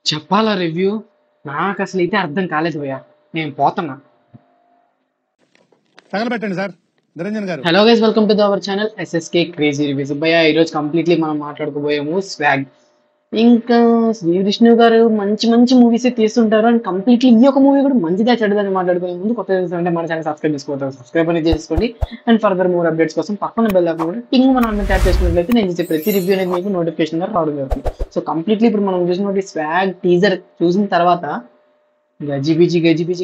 చెప్పాలా రివ్యూ? నాకసలైతే అర్థం కాలేదు భయ్యా. నేను పోతున్నా. తగలబెట్టండి సార్ నిరంజన్ గారు. Hello guys, welcome to our channel SSK crazy reviews. భయ్యా ఈరోజు కంప్లీట్లీ మనం మాట్లాడుకోబోయాము స్వాగ్. ఇంకా శ్రీ విష్ణు గారు మంచి మంచి మూవీస్ తీస్తుంటారు అండ్ కంప్లీట్లీ ఈ ఒక మూవీ కూడా మంచిగా చెడ్డదని మాట్లాడుకునే ముందు కొత్త అంటే మన ఛానల్ సబ్స్క్రైబ్ చేసుకోవచ్చు. సబ్స్క్రైబ్ అనేది చేసుకోండి అండ్ ఫర్దర్ మోర్ అప్డేట్స్ కోసం పక్కన బెల్ ఐకాన్ కూడా టింగ్ మనం ట్యాప్ చేసుకున్నట్లయితే నేను చేసే ప్రతి రివ్యూ అనేది మీకు నోటిఫికేషన్ గా రావడం జరుగుతుంది. సో కంప్లీట్లీ ఇప్పుడు మనం చూసినటువంటి స్వాగ్ టీజర్ చూసిన తర్వాత గజిబిజి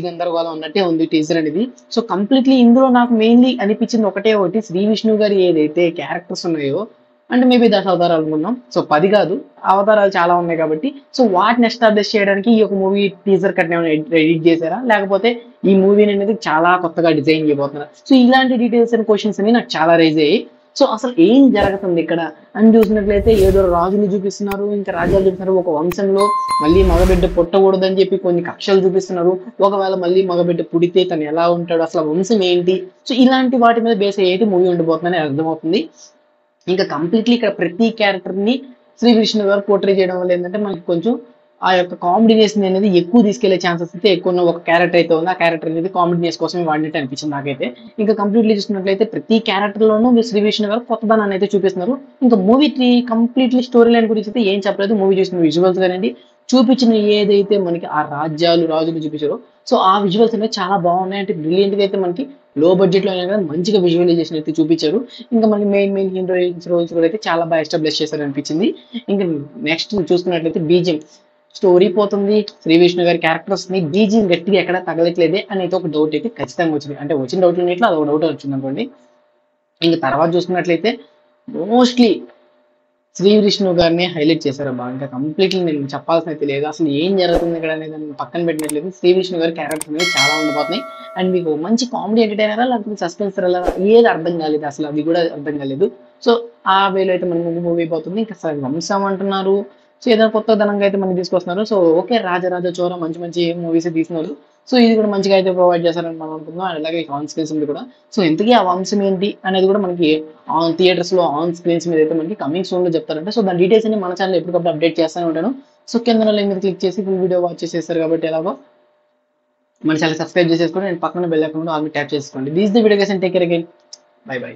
గందరగోళం అన్నట్టే ఉంది టీజర్ అనేది. సో కంప్లీట్లీ ఇందులో నాకు మెయిన్లీ అనిపించింది ఒకటి, శ్రీ విష్ణు గారి ఏదైతే క్యారెక్టర్స్ ఉన్నాయో, అంటే మేబీ 10 అవతారాలు అనుకుందాం. సో 10 కాదు, అవతారాలు చాలా ఉన్నాయి కాబట్టి సో వాటిని ఎస్టాబ్లిష్ చేయడానికి ఈ ఒక మూవీ టీజర్ కట్ ఏమైనా ఎడిట్ చేశారా, లేకపోతే ఈ మూవీని అనేది చాలా కొత్తగా డిజైన్ చేయబోతున్నారా? సో ఇలాంటి డీటెయిల్స్ అండ్ క్వశ్చన్స్ అని నాకు చాలా రైజ్ అయ్యాయి. సో అసలు ఏం జరుగుతుంది ఇక్కడ అని చూసినట్లయితే ఏదో రాజుని చూపిస్తున్నారు, ఇంకా రాజ్యాలు చూపిస్తున్నారు. ఒక వంశంలో మళ్ళీ మగబిడ్డ పుట్టకూడదని చెప్పి కొన్ని కక్షలు చూపిస్తున్నారు. ఒకవేళ మళ్ళీ మగబిడ్డ పుడితే తను ఎలా ఉంటాడు, అసలు వంశం ఏంటి, సో ఇలాంటి వాటి మీద బేస్ అయ్యేది మూవీ ఉండిపోతుందని అర్థమవుతుంది. ఇంకా కంప్లీట్లీ ఇక్కడ ప్రతి క్యారెక్టర్ ని శ్రీ విష్ణు గారు పోర్ట్రే చేయడం వల్ల ఏంటంటే మనకి కొంచెం ఆ యొక్క కామెడీనేషన్ అనేది ఎక్కువ తీసుకెళ్లే ఛాన్సెస్ అయితే ఎక్కువ ఉన్న ఒక క్యారెక్టర్ అయితే ఉంది. ఆ క్యారెక్టర్ అనేది కామెడీనేస్ కోసమే వాడినట్టు అనిపించింది నాకైతే. ఇంకా కంప్లీట్లీ చూసినట్లయితే ప్రతి క్యారెక్టర్ లోనూ శ్రీ విష్ణు గారు కొత్తదనాన్ని అయితే చూపిస్తున్నారు. ఇంకా మూవీ కంప్లీట్లీ స్టోరీ లైన్ గురించి అయితే ఏం చెప్పలేదు. మూవీ చూసిన విజువల్స్ కానివ్వండి, చూపించిన ఏదైతే మనకి ఆ రాజులు చూపించారో సో ఆ విజువల్స్ అనేవి చాలా బాగున్నాయి. అంటే బ్రిలియంట్ గా అయితే మనకి లో బడ్జెట్ లో అయినా కానీ మంచిగా విజువలైజేషన్ అయితే చూపించారు. ఇంకా మనకి మెయిన్ హీరోయిన్స్ రోల్స్ కూడా అయితే చాలా బాగా ఎస్టాబ్లిష్ చేశారు అనిపించింది. ఇంకా నెక్స్ట్ చూసుకున్నట్లయితే బీజియం స్టోరీ పోతుంది, శ్రీ విష్ణు గారి క్యారెక్టర్స్ ని బీజియం గట్టిగా ఎక్కడ తగలట్లేదే అనేది ఒక డౌట్ అయితే ఖచ్చితంగా వచ్చింది. అంటే వచ్చిన డౌట్ ఉన్నట్లు అది ఒక డౌట్ వచ్చింది అనుకోండి. ఇంకా తర్వాత చూసుకున్నట్లయితే మోస్ట్లీ శ్రీ విష్ణు గారిని హైలైట్ చేశారు అబ్బా. ఇంకా కంప్లీట్లీ నేను చెప్పాల్సిన అయితే లేదు. అసలు ఏం జరుగుతుంది ఇక్కడ అనేది పక్కన పెట్టినట్లయితే శ్రీ విష్ణు గారి క్యారెక్టర్ అనేవి చాలా ఉండిపోతున్నాయి. అండ్ మీకు మంచి కామెడీ ఎంటర్టైనరా లేకపోతే సస్పెన్స్ థ్రిల్లర్ ఏది అర్థం కాలేదు, అసలు అది కూడా అర్థం కాలేదు. సో ఆ వేలో అయితే మన ముందు మూవీ అయిపోతుంది. ఇంకా అసలు వంశం అంటున్నారు, సో ఏదైనా కొత్త ధనంగా అయితే మనం తీసుకొస్తున్నారు. సో ఓకే, రాజరాజ చోర మంచి మంచి మూవీస్ తీస్తున్నారు. సో ఇది కూడా మంచిగా అయితే ప్రొవైడ్ చేస్తారని మనం అనుకుందాం. అండ్ అలాగే ఆన్ స్క్రీన్స్ ఉంది కూడా. సో ఇంతకీ ఆ వంశం ఏంటి అనేది కూడా మనకి ఆన్ థియేటర్స్ లో ఆన్ స్క్రీన్స్ మీద అయితే మనకి కమింగ్ సూన్ లో చెప్తారంటే. సో దాని డీటెయిల్స్ అన్ని మన ఛానల్ ఎప్పటికప్పుడు అప్డేట్ చేస్తూనే ఉంటాను. సో కింద లింక్ మీద క్లిక్ చేసి ఫుల్ వీడియో వాచ్ చేసేస్తారు కాబట్టి ఎలాగో మన ఛానల్ సబ్స్క్రైబ్ చేసేసుకోండి అండ్ పక్కన బెల్ ఐకాన్ కూడా ఆల్రెడీ ట్యాప్ చేసుకోండి. This the video guys and take care again. By by.